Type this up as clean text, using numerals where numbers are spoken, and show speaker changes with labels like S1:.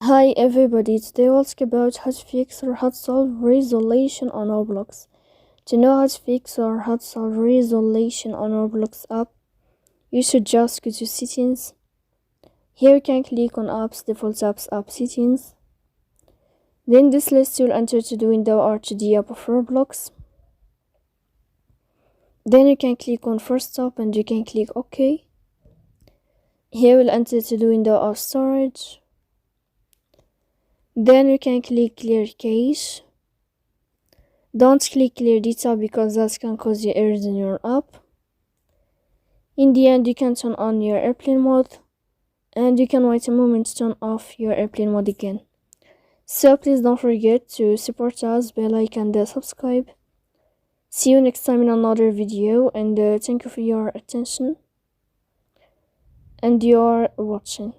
S1: Hi everybody, today we'll talk about how to fix or how to solve resolution on Roblox. To know how to fix or how to solve resolution on Roblox app, you should just go to settings. Here you can click on apps, default apps, app settings. Then this list you'll enter to the window or to the app of Roblox. Then you can click on first app and you can click OK. Here we'll enter to the window of storage. Then you can click clear cache. Don't click clear data because that can cause you errors in your app. In the end, you can turn on your airplane mode and you can wait a moment to turn off your airplane mode again. So please don't forget to support us, bell icon and subscribe. See you next time in another video, and thank you for your attention and your watching.